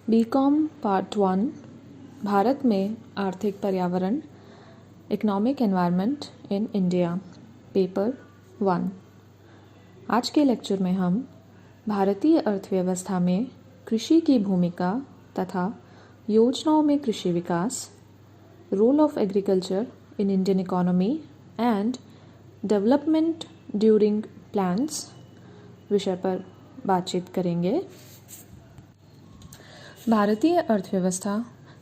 BCom part 1 Bharat में आर्थिक पर्यावरण economic environment in India paper 1। आज के लेक्चर में हम भारतीय अर्थव्यवस्था में कृषि की भूमिका तथा योजनाओं में कृषि विकास, role of agriculture in Indian economy and development during plans विषय पर बातचीत करेंगे। भारतीय अर्थव्यवस्था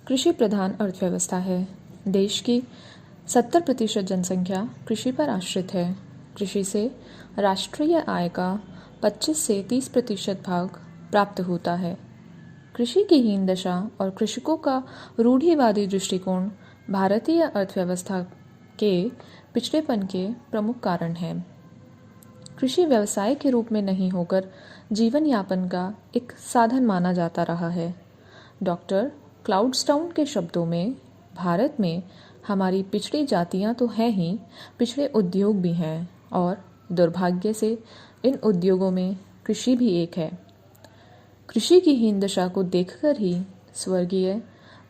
कृषि प्रधान अर्थव्यवस्था है। देश की 70% जनसंख्या कृषि पर आश्रित है। कृषि से राष्ट्रीय आय का 25 से 30% भाग प्राप्त होता है। कृषि की हीन दशा और कृषकों का रूढ़िवादी दृष्टिकोण भारतीय अर्थव्यवस्था के पिछड़ेपन के प्रमुख कारण हैं। कृषि व्यवसाय के रूप में नहीं होकर जीवन यापन का एक साधन माना जाता रहा है। डॉक्टर क्लाउडस्टाउन के शब्दों में, भारत में हमारी पिछड़ी जातियां तो हैं ही, पिछड़े उद्योग भी हैं और दुर्भाग्य से इन उद्योगों में कृषि भी एक है। कृषि की हीन दशा को देखकर ही स्वर्गीय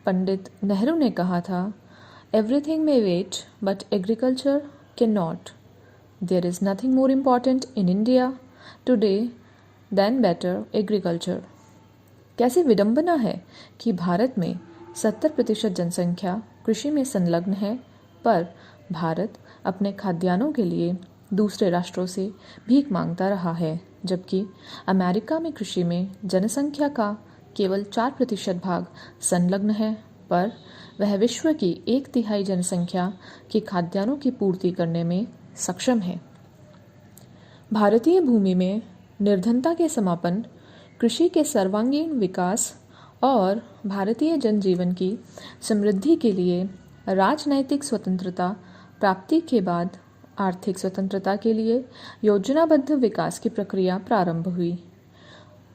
पंडित नेहरू ने कहा था, everything may wait but agriculture can not. There is nothing more important in India today than better agriculture. कैसी विडंबना है कि भारत में 70% जनसंख्या कृषि में संलग्न है, पर भारत अपने खाद्यान्नों के लिए दूसरे राष्ट्रों से भीख मांगता रहा है, जबकि अमेरिका में कृषि में जनसंख्या का केवल 4% भाग संलग्न है, पर वह विश्व की 1/3 जनसंख्या के खाद्यान्नों की पूर्ति करने में सक्षम है। भारतीय भूमि में निर्धनता के समापन, कृषि के सर्वांगीण विकास और भारतीय जनजीवन की समृद्धि के लिए राजनैतिक स्वतंत्रता प्राप्ति के बाद आर्थिक स्वतंत्रता के लिए योजनाबद्ध विकास की प्रक्रिया प्रारंभ हुई।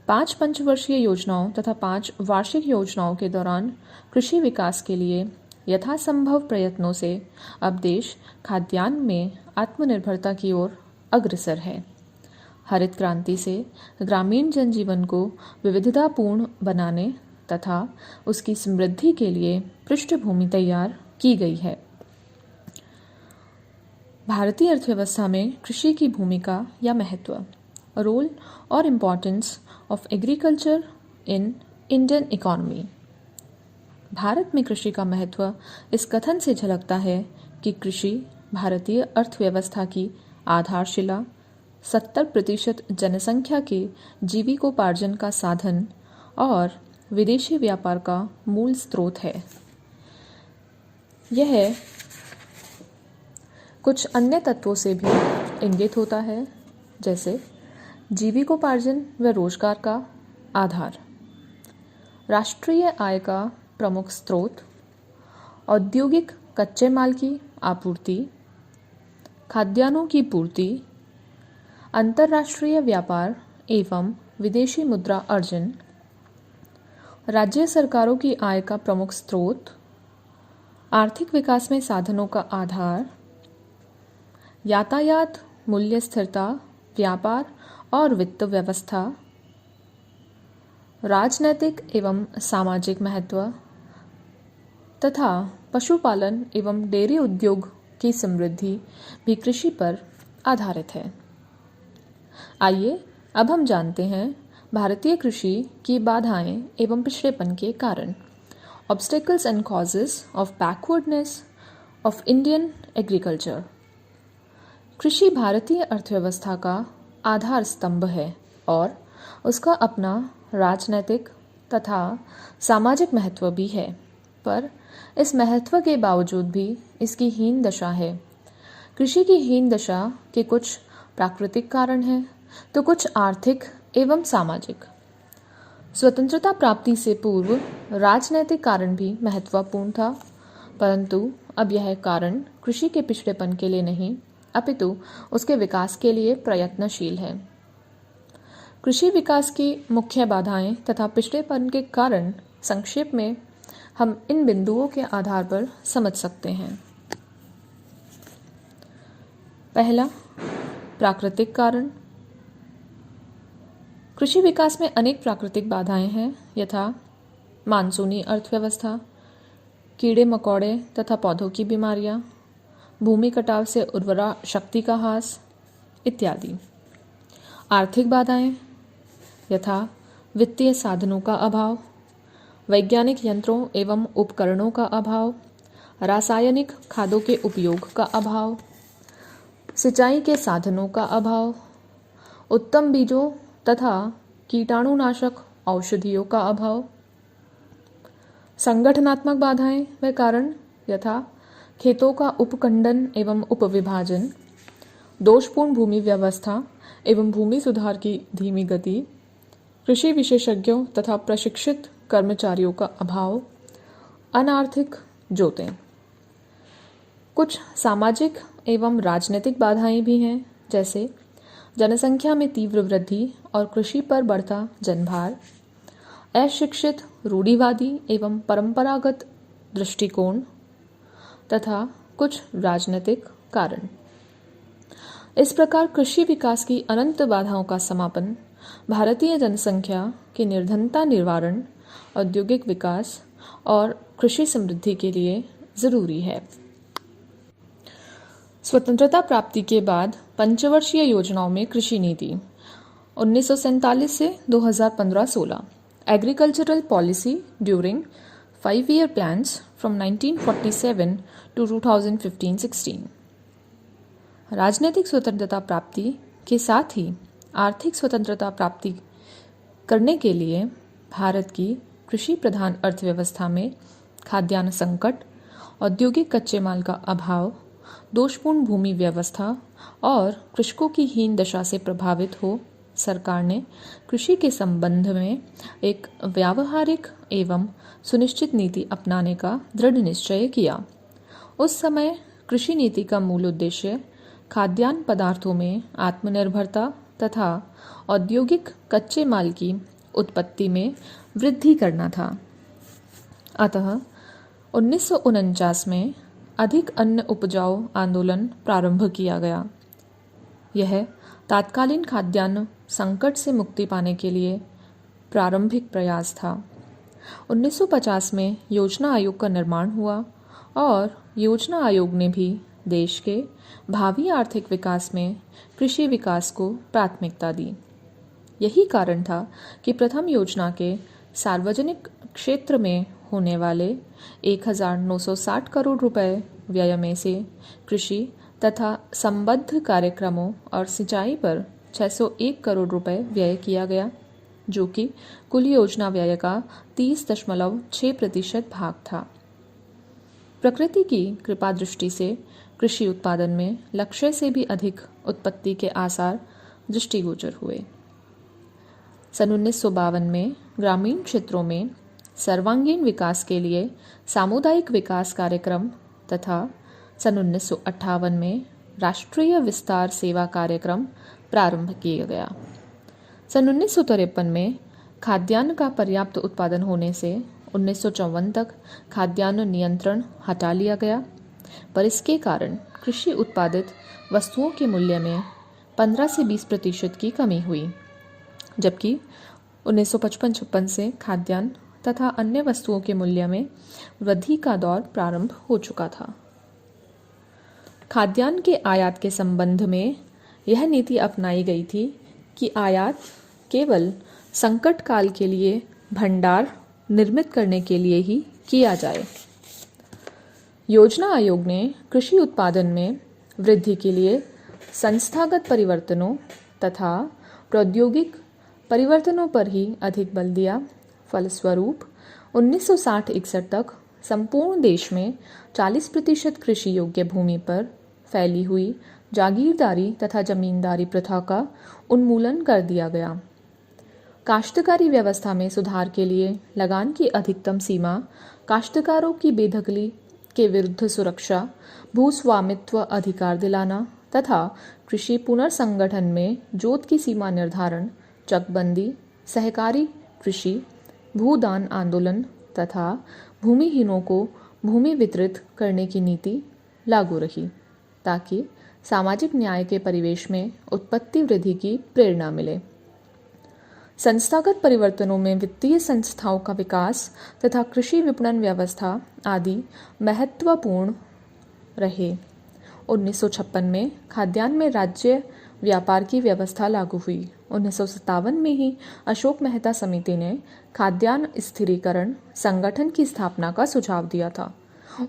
5 पंचवर्षीय योजनाओं तथा 5 वार्षिक योजनाओं के दौरान कृषि विकास के लिए यथासंभव प्रयत्नों से अब देश खाद्यान्न में आत्मनिर्भरता की ओर अग्रसर है। हरित क्रांति से ग्रामीण जनजीवन को विविधतापूर्ण बनाने तथा उसकी समृद्धि के लिए पृष्ठभूमि तैयार की गई है। भारतीय अर्थव्यवस्था में कृषि की भूमिका या महत्व, रोल और importance of agriculture in Indian economy. Bharat में कृषि का महत्व इस कथन से झलकता है कि कृषि भारतीय अर्थव्यवस्था की आधारशिला, 70% जनसंख्या के जीविकोपार्जन का साधन और विदेशी व्यापार का मूल स्रोत है। यह कुछ अन्य तत्वों से भी इंगित होता है, जैसे जीविकोपार्जन व रोजगार का आधार, राष्ट्रीय आय का प्रमुख स्रोत, औद्योगिक कच्चे माल की आपूर्ति, खाद्यान्नों की पूर्ति, अंतर्राष्ट्रीय व्यापार एवं विदेशी मुद्रा अर्जन, राज्य सरकारों की आय का प्रमुख स्रोत, आर्थिक विकास में साधनों का आधार, यातायात, मूल्य स्थिरता, व्यापार और वित्त व्यवस्था, राजनैतिक एवं सामाजिक महत्व तथा पशुपालन एवं डेयरी उद्योग की समृद्धि भी कृषि पर आधारित है। आइए अब हम जानते हैं भारतीय कृषि की बाधाएं एवं पिछड़ेपन के कारण, obstacles and causes of backwardness of Indian agriculture. कृषि भारतीय अर्थव्यवस्था का आधार स्तंभ है और उसका अपना राजनैतिक तथा सामाजिक महत्व भी है, पर इस महत्व के बावजूद भी इसकी हीन दशा है। कृषि की हीन दशा के कुछ प्राकृतिक कारण हैं तो कुछ आर्थिक एवं सामाजिक। स्वतंत्रता प्राप्ति से पूर्व राजनैतिक कारण भी महत्वपूर्ण था, परंतु अब यह कारण कृषि के पिछड़ेपन के लिए नहीं, अपितु उसके विकास के लिए प्रयत्नशील है। कृषि विकास की मुख्य बाधाएं तथा पिछड़ेपन के कारण संक्षेप में हम इन बिंदुओं के आधार पर समझ सकते हैं। पहला, प्राकृतिक कारण। कृषि विकास में अनेक प्राकृतिक बाधाएं हैं, यथा मानसूनी अर्थव्यवस्था, कीड़े मकोड़े तथा पौधों की बीमारियां, भूमि कटाव से उर्वरा शक्ति का ह्रास इत्यादि। आर्थिक बाधाएं यथा वित्तीय साधनों का अभाव, वैज्ञानिक यंत्रों एवं उपकरणों का अभाव, रासायनिक खादों के उपयोग का अभाव, सिंचाई के साधनों का अभाव, उत्तम बीजों तथा कीटाणुनाशक औषधियों का अभाव। संगठनात्मक बाधाएं व कारण यथा खेतों का उपखंडन एवं उपविभाजन, दोषपूर्ण भूमि व्यवस्था एवं भूमि सुधार की धीमी गति, कृषि विशेषज्ञों तथा प्रशिक्षित कर्मचारियों का अभाव, अनार्थिक जोतें। कुछ सामाजिक एवं राजनीतिक बाधाएं भी हैं, जैसे जनसंख्या में तीव्र वृद्धि और कृषि पर बढ़ता जनभार, अशिक्षित रूढ़िवादी एवं परंपरागत दृष्टिकोण तथा कुछ राजनीतिक कारण। इस प्रकार कृषि विकास की अनंत बाधाओं का समापन भारतीय जनसंख्या की निर्धनता निवारण, औद्योगिक विकास और कृषि समृद्धि के लिए जरूरी है। स्वतंत्रता प्राप्ति के बाद पंचवर्षीय योजनाओं में कृषि नीति 1947 से 2015-16, agricultural policy during 5-year plans from 1947 to 2015-16। राजनीतिक स्वतंत्रता प्राप्ति के साथ ही आर्थिक स्वतंत्रता प्राप्ति करने के लिए भारत की कृषि प्रधान अर्थव्यवस्था में खाद्यान्न संकट, औद्योगिक कच्चे माल का अभाव, दोषपूर्ण भूमि व्यवस्था और कृषकों की हीन दशा से प्रभावित हो सरकार ने कृषि के संबंध में एक व्यावहारिक एवं सुनिश्चित नीति अपनाने का दृढ़ निश्चय किया। उस समय कृषि नीति का मूल उद्देश्य खाद्यान्न पदार्थों में आत्मनिर्भरता तथा औद्योगिक कच्चे माल की उत्पत्ति में वृद्धि करना था। अतः 1949 में अधिक अन्न उपजाऊ आंदोलन प्रारंभ किया गया। यह तात्कालीन खाद्यान्न संकट से मुक्ति पाने के लिए प्रारंभिक प्रयास था। 1950 में योजना आयोग का निर्माण हुआ और योजना आयोग ने भी देश के भावी आर्थिक विकास में कृषि विकास को प्राथमिकता दी। यही कारण था कि प्रथम योजना के सार्वजनिक क्षेत्र में होने वाले 1960 करोड़ रुपए व्यय में से कृषि तथा संबद्ध कार्यक्रमों और सिंचाई पर 601 करोड़ रुपए व्यय किया गया, जो कि कुल योजना व्यय का 30.6% भाग था। प्रकृति की कृपा दृष्टि से कृषि उत्पादन में लक्ष्य से भी अधिक उत्पत्ति के आसार दृष्टिगोचर हुए। सन 1952 में ग्रामीण क्षेत्रों में सर्वांगीण विकास के लिए सामुदायिक विकास कार्यक्रम तथा सन 1958 में राष्ट्रीय विस्तार सेवा कार्यक्रम प्रारंभ किया गया। सन 1953 में खाद्यान्न का पर्याप्त उत्पादन होने से 1954 तक खाद्यान्न नियंत्रण हटा लिया गया, पर इसके कारण कृषि उत्पादित वस्तुओं के मूल्य में 15 से 20% की कमी हुई, जबकि 1955-56 से खाद्यान्न तथा अन्य वस्तुओं के मूल्य में वृद्धि का दौर प्रारंभ हो चुका था। खाद्यान्न के आयात के संबंध में यह नीति अपनाई गई थी कि आयात केवल संकट काल के लिए भंडार निर्मित करने के लिए ही किया जाए। योजना आयोग ने कृषि उत्पादन में वृद्धि के लिए संस्थागत परिवर्तनों तथा प्रौद्योगिक परिवर्तनों पर ही अधिक बल दिया। फलस्वरूप 1960-61 तक संपूर्ण देश में 40% कृषि योग्य भूमि पर फैली हुई जागीरदारी तथा जमींदारी प्रथा का उन्मूलन कर दिया गया। काश्तकारी व्यवस्था में सुधार के लिए लगान की अधिकतम सीमा, काश्तकारों की बेदखली के विरुद्ध सुरक्षा, भूस्वामित्व अधिकार दिलाना तथा कृषि पुनर्संगठन में जोत की सीमा निर्धारण, चकबंदी, सहकारी कृषि, भूदान आंदोलन तथा भूमिहीनों को भूमि वितरित करने की नीति लागू रही, ताकि सामाजिक न्याय के परिवेश में उत्पत्ति वृद्धि की प्रेरणा मिले। संस्थागत परिवर्तनों में वित्तीय संस्थाओं का विकास तथा कृषि विपणन व्यवस्था आदि महत्वपूर्ण रहे। 1956 में खाद्यान्न में राज्य व्यापार की व्यवस्था लागू हुई। 1957 में ही अशोक मेहता समिति ने खाद्यान्न स्थिरीकरण संगठन की स्थापना का सुझाव दिया था।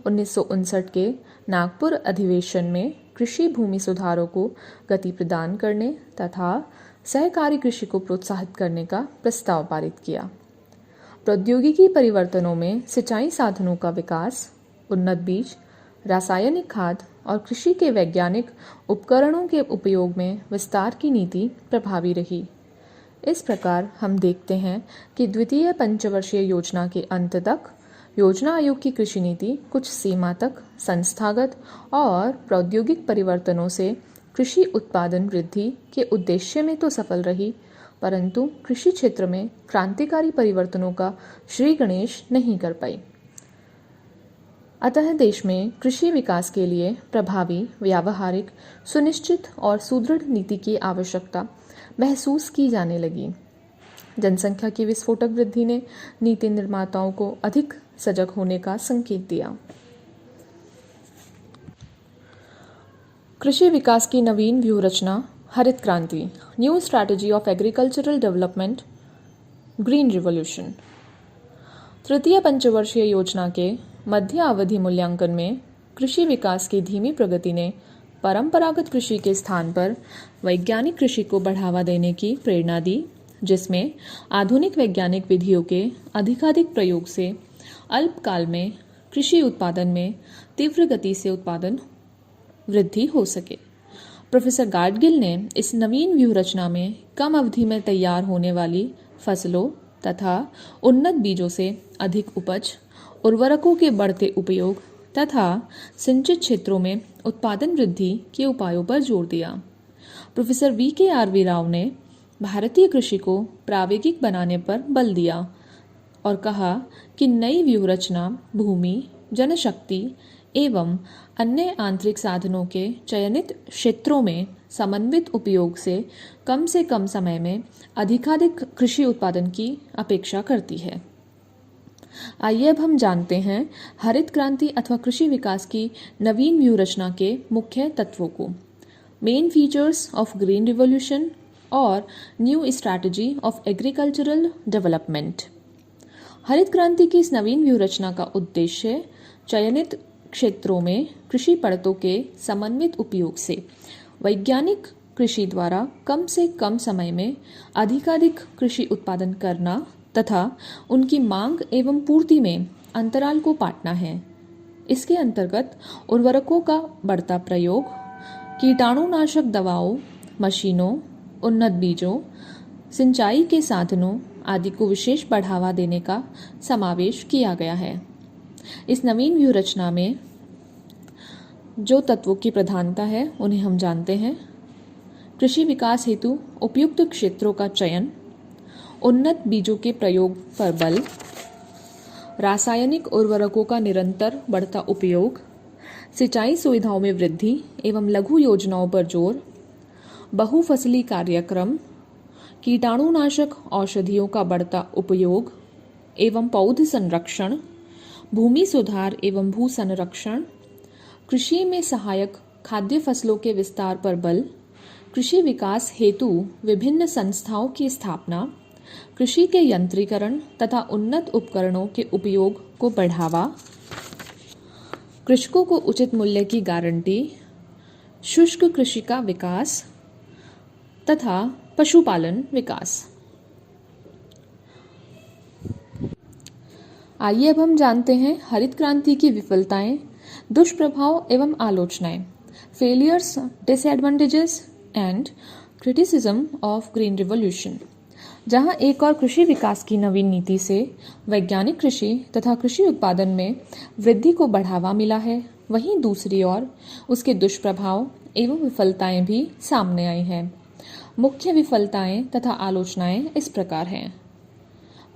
1959 के नागपुर अधिवेशन में कृषि भूमि सुधारों को गति प्रदान करने तथा सहकारी कृषि को प्रोत्साहित करने का प्रस्ताव पारित किया। प्रौद्योगिकी परिवर्तनों में सिंचाई साधनों का विकास, उन्नत बीज, रासायनिक खाद और कृषि के वैज्ञानिक उपकरणों के उपयोग में विस्तार की नीति प्रभावी रही। इस प्रकार हम देखते हैं कि द्वितीय पंचवर्षीय योजना के अंत तक योजना आयोग की कृषि नीति कुछ सीमा तक संस्थागत और प्रौद्योगिक परिवर्तनों से कृषि उत्पादन वृद्धि के उद्देश्य में तो सफल रही, परंतु कृषि क्षेत्र में क्रांतिकारी परिवर्तनों का श्री गणेश नहीं कर पाई। अतः देश में कृषि विकास के लिए प्रभावी, व्यावहारिक, सुनिश्चित और सुदृढ़ नीति की आवश्यकता महसूस की जाने लगी। जनसंख्या की विस्फोटक वृद्धि ने नीति निर्माताओं को अधिक सजग होने का संकेत दिया। कृषि विकास की नवीन व्यूह रचना, हरित क्रांति, new strategy of agricultural development, green revolution. तृतीय पंचवर्षीय योजना के मध्य अवधि मूल्यांकन में कृषि विकास की धीमी प्रगति ने परंपरागत कृषि के स्थान पर वैज्ञानिक कृषि को बढ़ावा देने की प्रेरणा दी, जिसमें आधुनिक वैज्ञानिक विधियों के अधिकाधिक प्रयोग से अल्पकाल में कृषि उत्पादन में तीव्र गति से उत्पादन वृद्धि हो सके। प्रोफेसर गाडगिल ने इस नवीन व्यूह रचना में कम अवधि में तैयार होने वाली फसलों तथा उन्नत बीजों से अधिक उपज, उर्वरकों के बढ़ते उपयोग तथा सिंचित क्षेत्रों में उत्पादन वृद्धि के उपायों पर जोर दिया। प्रोफेसर VKRV राव ने भारतीय कृषि को प्रायोगिक बनाने पर बल दिया और कहा कि नई व्यूह रचना भूमि, जनशक्ति एवं अन्य आंतरिक साधनों के चयनित क्षेत्रों में समन्वित उपयोग से कम समय में अधिकाधिक कृषि उत्पादन की अपेक्षा करती है। आइए अब हम जानते हैं हरित क्रांति अथवा कृषि विकास की नवीन व्यूह रचना के मुख्य तत्वों को। Main features of green revolution और new strategy of agricultural development. हरित क्रांति की इस नवीन व्यूह रचना का उद्देश्य चयनित क्षेत्रों में कृषि पड़तों के समन्वित उपयोग से वैज्ञानिक कृषि द्वारा कम से कम समय में अधिकाधिक कृषि उत्पादन करना तथा उनकी मांग एवं पूर्ति में अंतराल को पाटना है। इसके अंतर्गत उर्वरकों का बढ़ता प्रयोग, कीटाणुनाशक दवाओं, मशीनों, उन्नत बीजों, सिंचाई के साधनों आदि को विशेष बढ़ावा देने का समावेश किया गया है। इस नवीन व्यूह रचना में जो तत्वों की प्रधानता है उन्हें हम जानते हैं। कृषि विकास हेतु उपयुक्त क्षेत्रों का चयन, उन्नत बीजों के प्रयोग पर बल, रासायनिक उर्वरकों का निरंतर बढ़ता उपयोग, सिंचाई सुविधाओं में वृद्धि एवं लघु योजनाओं पर जोर, बहुफसली कार्यक्रम, कीटाणुनाशक औषधियों का बढ़ता उपयोग एवं पौध संरक्षण, भूमि सुधार एवं भू संरक्षण, कृषि में सहायक खाद्य फसलों के विस्तार पर बल, कृषि विकास हेतु विभिन्न संस्थाओं की स्थापना, कृषि के यंत्रीकरण तथा उन्नत उपकरणों के उपयोग को बढ़ावा, कृषकों को उचित मूल्य की गारंटी, शुष्क कृषि का विकास तथा पशुपालन विकास। आइए अब हम जानते हैं हरित क्रांति की विफलताएं, दुष्प्रभाव एवं आलोचनाएं, failures, disadvantages and criticism of green revolution. जहां एक और कृषि विकास की नवीन नीति से वैज्ञानिक कृषि तथा कृषि उत्पादन में वृद्धि को बढ़ावा मिला है, वहीं दूसरी ओर उसके दुष्प्रभाव एवं विफलताएं भी सामने आई हैं। मुख्य विफलताएं तथा आलोचनाएं इस प्रकार हैं।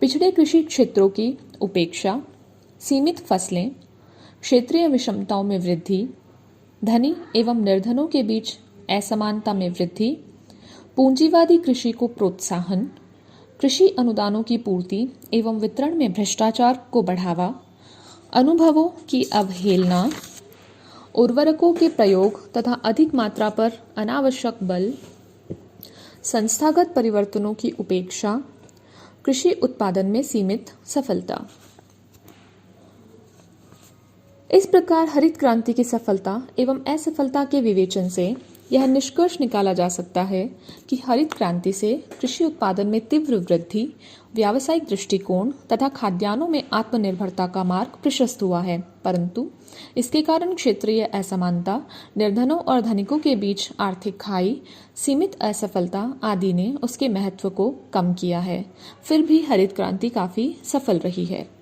पिछड़े कृषि क्षेत्रों की उपेक्षा, सीमित फसलें, क्षेत्रीय विषमताओं में वृद्धि, धनी एवं निर्धनों के बीच असमानता में वृद्धि, पूंजीवादी कृषि को प्रोत्साहन, कृषि अनुदानों की पूर्ति एवं वितरण में भ्रष्टाचार को बढ़ावा, अनुभवों की अवहेलना, उर्वरकों के प्रयोग तथा अधिक मात्रा पर अनावश्यक बल, संस्थागत परिवर्तनों की उपेक्षा, कृषि उत्पादन में सीमित सफलता। इस प्रकार हरित क्रांति की सफलता एवं असफलता के विवेचन से यह निष्कर्ष निकाला जा सकता है कि हरित क्रांति से कृषि उत्पादन में तीव्र वृद्धि, व्यावसायिक दृष्टिकोण तथा खाद्यान्नों में आत्मनिर्भरता का मार्ग प्रशस्त हुआ है, परंतु इसके कारण क्षेत्रीय असमानता, निर्धनों और धनिकों के बीच आर्थिक खाई, सीमित असफलता आदि ने उसके महत्व को कम किया है। फिर भी हरित क्रांति काफी सफल रही है।